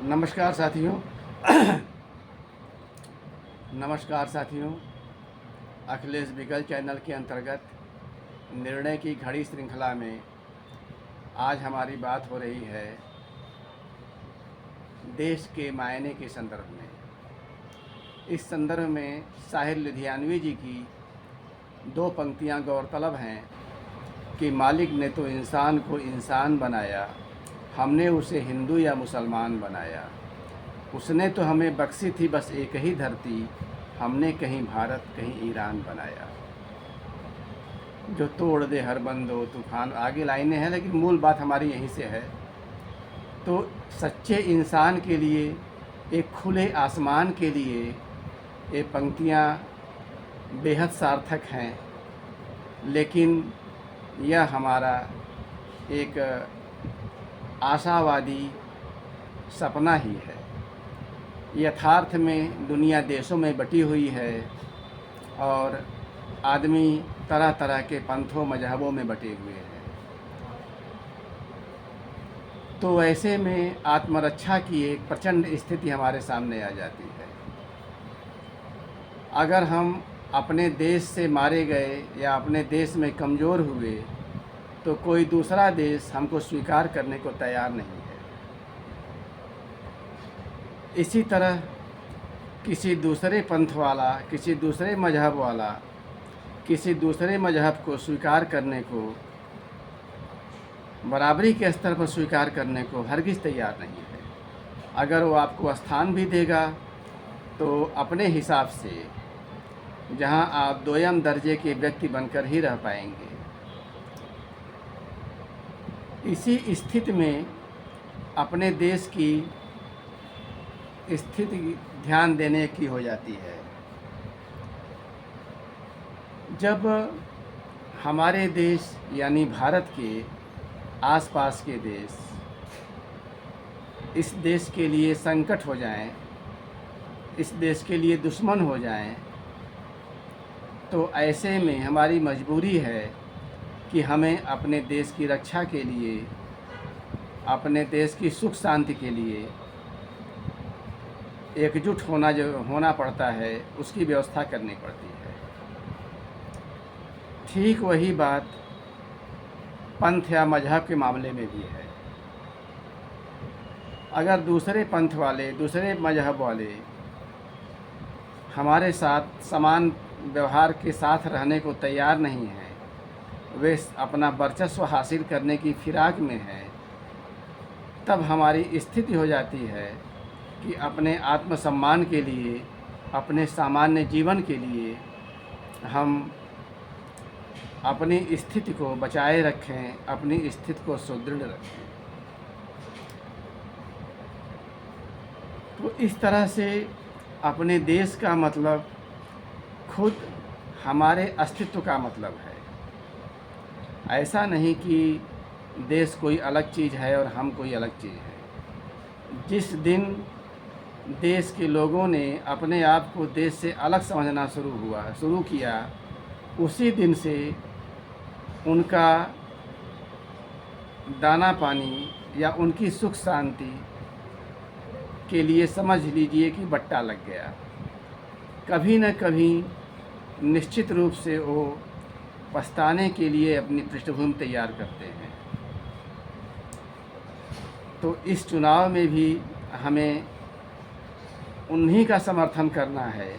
नमस्कार साथियों। नमस्कार साथियों। अखिलेश विकल चैनल के अंतर्गत निर्णय की घड़ी श्रृंखला में आज हमारी बात हो रही है देश के मायने के संदर्भ में। इस संदर्भ में साहिर लुधियानवी जी की दो पंक्तियां गौरतलब हैं कि मालिक ने तो इंसान को इंसान बनाया, हमने उसे हिंदू या मुसलमान बनाया। उसने तो हमें बख्शी थी बस एक ही धरती, हमने कहीं भारत कहीं ईरान बनाया। जो तोड़ दे हर बंदो तूफान, आगे लाइनें हैं लेकिन मूल बात हमारी यहीं से है। तो सच्चे इंसान के लिए, एक खुले आसमान के लिए ये पंक्तियाँ बेहद सार्थक हैं। लेकिन यह हमारा एक आशावादी सपना ही है। यथार्थ में दुनिया देशों में बटी हुई है और आदमी तरह तरह के पंथों मजहबों में बटे हुए हैं। तो ऐसे में आत्मरक्षा की एक प्रचंड स्थिति हमारे सामने आ जाती है। अगर हम अपने देश से मारे गए या अपने देश में कमज़ोर हुए तो कोई दूसरा देश हमको स्वीकार करने को तैयार नहीं है। इसी तरह किसी दूसरे पंथ वाला, किसी दूसरे मजहब वाला, किसी दूसरे मजहब को स्वीकार करने को, बराबरी के स्तर पर स्वीकार करने को हरगिज़ तैयार नहीं है। अगर वो आपको स्थान भी देगा तो अपने हिसाब से, जहां आप दोयम दर्जे के व्यक्ति बनकर ही रह पाएंगे। इसी स्थिति में अपने देश की स्थिति ध्यान देने की हो जाती है। जब हमारे देश यानी भारत के आसपास के देश इस देश के लिए संकट हो जाएं, इस देश के लिए दुश्मन हो जाएं, तो ऐसे में हमारी मजबूरी है कि हमें अपने देश की रक्षा के लिए, अपने देश की सुख शांति के लिए एकजुट होना पड़ता है, उसकी व्यवस्था करनी पड़ती है। ठीक वही बात पंथ या मजहब के मामले में भी है। अगर दूसरे पंथ वाले, दूसरे मजहब वाले हमारे साथ समान व्यवहार के साथ रहने को तैयार नहीं हैं, वे अपना वर्चस्व हासिल करने की फिराक में हैं, तब हमारी स्थिति हो जाती है कि अपने आत्मसम्मान के लिए, अपने सामान्य जीवन के लिए हम अपनी स्थिति को बचाए रखें, अपनी स्थिति को सुदृढ़ रखें। तो इस तरह से अपने देश का मतलब खुद हमारे अस्तित्व का मतलब है। ऐसा नहीं कि देश कोई अलग चीज़ है और हम कोई अलग चीज़ है। जिस दिन देश के लोगों ने अपने आप को देश से अलग समझना शुरू किया, उसी दिन से उनका दाना पानी या उनकी सुख शांति के लिए समझ लीजिए कि बट्टा लग गया। कभी न कभी निश्चित रूप से वो पछताने के लिए अपनी पृष्ठभूमि तैयार करते हैं। तो इस चुनाव में भी हमें उन्हीं का समर्थन करना है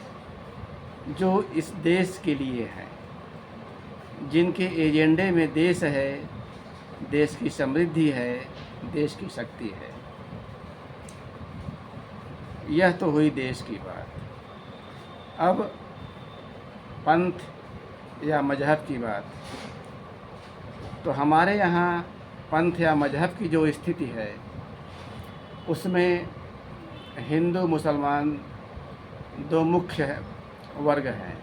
जो इस देश के लिए हैं, जिनके एजेंडे में देश है, देश की समृद्धि है, देश की शक्ति है। यह तो हुई देश की बात। अब पंथ या मजहब की बात। तो हमारे यहाँ पंथ या मजहब की जो स्थिति है उसमें हिंदू मुसलमान दो मुख्य वर्ग हैं।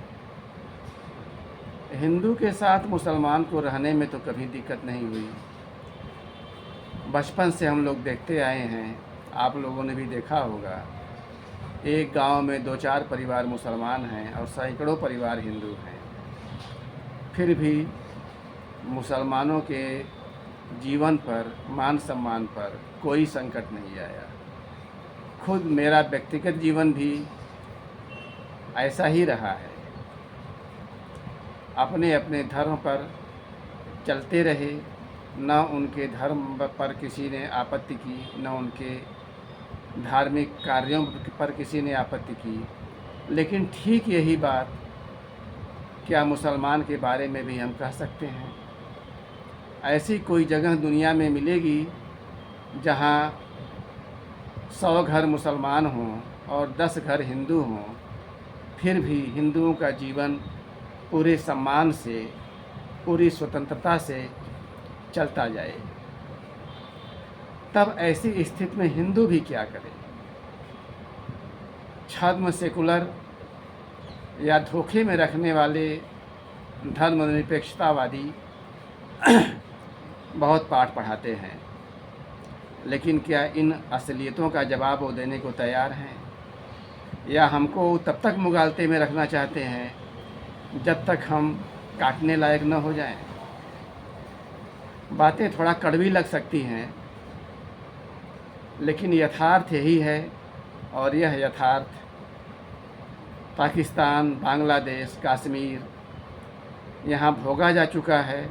हिंदू के साथ मुसलमान को रहने में तो कभी दिक्कत नहीं हुई। बचपन से हम लोग देखते आए हैं, आप लोगों ने भी देखा होगा, एक गांव में 2-4 परिवार मुसलमान हैं और सैकड़ों परिवार हिंदू हैं। फिर भी मुसलमानों के जीवन पर, मान सम्मान पर कोई संकट नहीं आया। खुद मेरा व्यक्तिगत जीवन भी ऐसा ही रहा है। अपने अपने धर्म पर चलते रहे, न उनके धर्म पर किसी ने आपत्ति की, न उनके धार्मिक कार्यों पर किसी ने आपत्ति की। लेकिन ठीक यही बात क्या मुसलमान के बारे में भी हम कह सकते हैं? ऐसी कोई जगह दुनिया में मिलेगी जहाँ 100 घर मुसलमान हों और 10 घर हिंदू हों, फिर भी हिंदुओं का जीवन पूरे सम्मान से, पूरी स्वतंत्रता से चलता जाए? तब ऐसी स्थिति में हिंदू भी क्या करे? छद्म सेकुलर या धोखे में रखने वाले धर्मनिरपेक्षतावादी बहुत पाठ पढ़ाते हैं, लेकिन क्या इन असलियतों का जवाब वो देने को तैयार हैं, या हमको तब तक मुगालते में रखना चाहते हैं जब तक हम काटने लायक न हो जाएं? बातें थोड़ा कड़वी लग सकती हैं, लेकिन यथार्थ यही है, और यह यथार्थ पाकिस्तान, बांग्लादेश, कश्मीर यहाँ भोगा जा चुका है,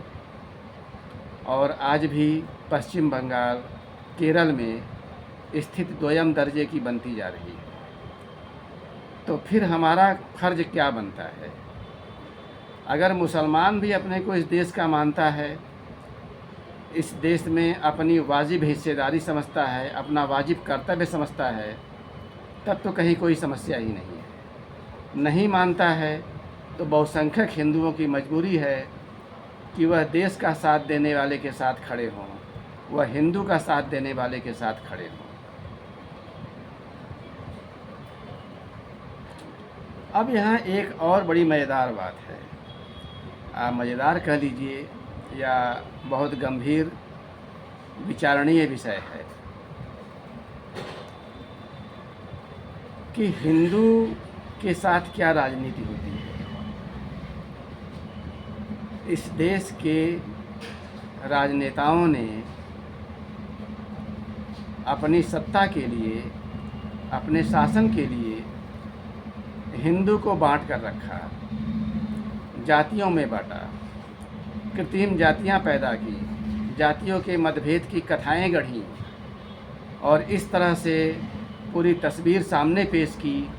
और आज भी पश्चिम बंगाल, केरल में स्थिति दोयम दर्जे की बनती जा रही है। तो फिर हमारा फ़र्ज क्या बनता है? अगर मुसलमान भी अपने को इस देश का मानता है, इस देश में अपनी वाजिब हिस्सेदारी समझता है, अपना वाजिब कर्तव्य समझता है, तब तो कहीं कोई समस्या ही नहीं है। नहीं मानता है तो बहुसंख्यक हिंदुओं की मजबूरी है कि वह देश का साथ देने वाले के साथ खड़े हों, वह हिंदू का साथ देने वाले के साथ खड़े हों। अब यहाँ एक और बड़ी मज़ेदार बात है, आप मज़ेदार कह लीजिए या बहुत गंभीर विचारणीय विषय है कि हिंदू के साथ क्या राजनीति होती है। इस देश के राजनेताओं ने अपनी सत्ता के लिए, अपने शासन के लिए हिंदू को बांट कर रखा, जातियों में बांटा, कृत्रिम जातियां पैदा की, जातियों के मतभेद की कथाएं गढ़ीं, और इस तरह से पूरी तस्वीर सामने पेश की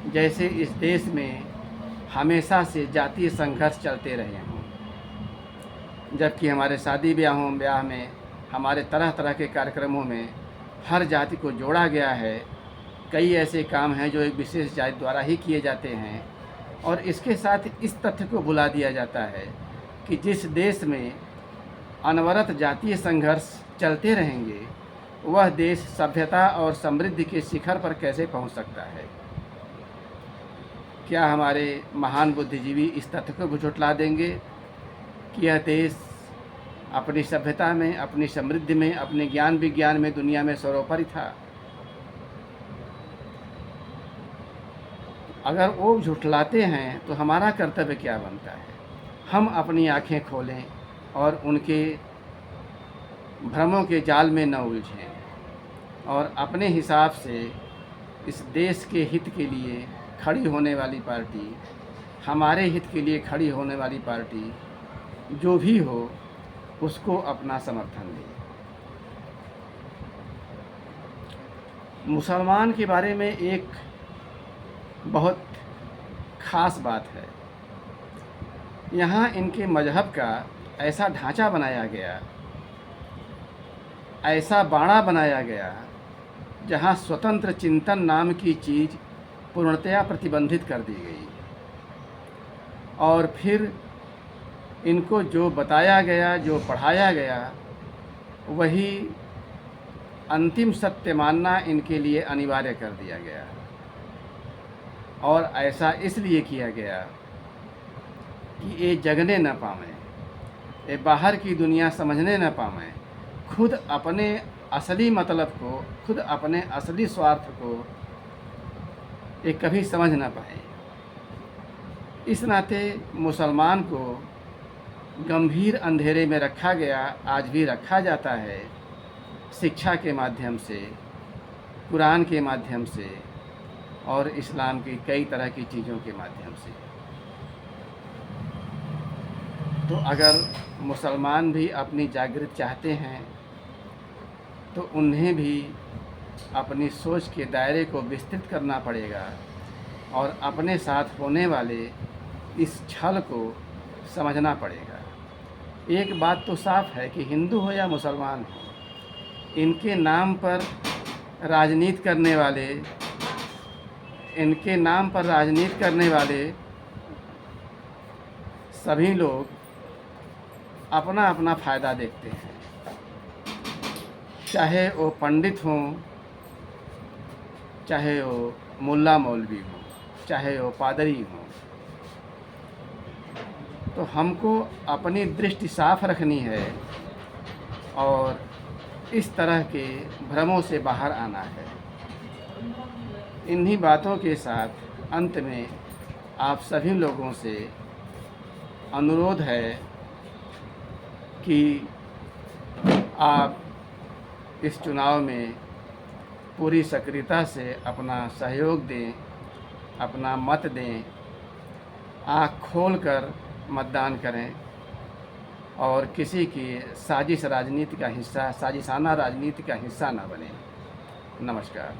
जैसे इस देश में हमेशा से जातीय संघर्ष चलते रहे हों। जबकि हमारे शादी ब्याह में, हमारे तरह तरह के कार्यक्रमों में हर जाति को जोड़ा गया है। कई ऐसे काम हैं जो एक विशेष जाति द्वारा ही किए जाते हैं, और इसके साथ इस तथ्य को भुला दिया जाता है कि जिस देश में अनवरत जातीय संघर्ष चलते रहेंगे, वह देश सभ्यता और समृद्धि के शिखर पर कैसे पहुंच सकता है। क्या हमारे महान बुद्धिजीवी इस तथ्य को झुठला देंगे कि यह देश अपनी सभ्यता में, अपनी समृद्धि में, अपने ज्ञान विज्ञान में दुनिया में सर्वोपरि था? अगर वो झुठलाते हैं तो हमारा कर्तव्य क्या बनता है? हम अपनी आँखें खोलें और उनके भ्रमों के जाल में न उलझें, और अपने हिसाब से इस देश के हित के लिए खड़ी होने वाली पार्टी, हमारे हित के लिए खड़ी होने वाली पार्टी जो भी हो, उसको अपना समर्थन दें। मुसलमान के बारे में एक बहुत ख़ास बात है। यहाँ इनके मजहब का ऐसा ढांचा बनाया गया, ऐसा बाड़ा बनाया गया, जहाँ स्वतंत्र चिंतन नाम की चीज़ पूर्णतया प्रतिबंधित कर दी गई, और फिर इनको जो बताया गया, जो पढ़ाया गया, वही अंतिम सत्य मानना इनके लिए अनिवार्य कर दिया गया। और ऐसा इसलिए किया गया कि ये जगने न पावें, ये बाहर की दुनिया समझने न पावें, खुद अपने असली मतलब को, खुद अपने असली स्वार्थ को ये कभी समझ ना पाए। इस नाते मुसलमान को गंभीर अंधेरे में रखा गया, आज भी रखा जाता है, शिक्षा के माध्यम से, कुरान के माध्यम से और इस्लाम की कई तरह की चीज़ों के माध्यम से। तो अगर मुसलमान भी अपनी जागृति चाहते हैं तो उन्हें भी अपनी सोच के दायरे को विस्तृत करना पड़ेगा और अपने साथ होने वाले इस छल को समझना पड़ेगा। एक बात तो साफ है कि हिंदू हो या मुसलमान हो, इनके नाम पर राजनीति करने वाले सभी लोग अपना अपना फ़ायदा देखते हैं, चाहे वो पंडित हों, चाहे वो मुल्ला मौलवी हों, चाहे वो पादरी हों। तो हमको अपनी दृष्टि साफ रखनी है और इस तरह के भ्रमों से बाहर आना है। इन्हीं बातों के साथ अंत में आप सभी लोगों से अनुरोध है कि आप इस चुनाव में पूरी सक्रियता से अपना सहयोग दें, अपना मत दें, आँख खोलकर मतदान करें और किसी की साजिशाना राजनीति का हिस्सा ना बने। नमस्कार।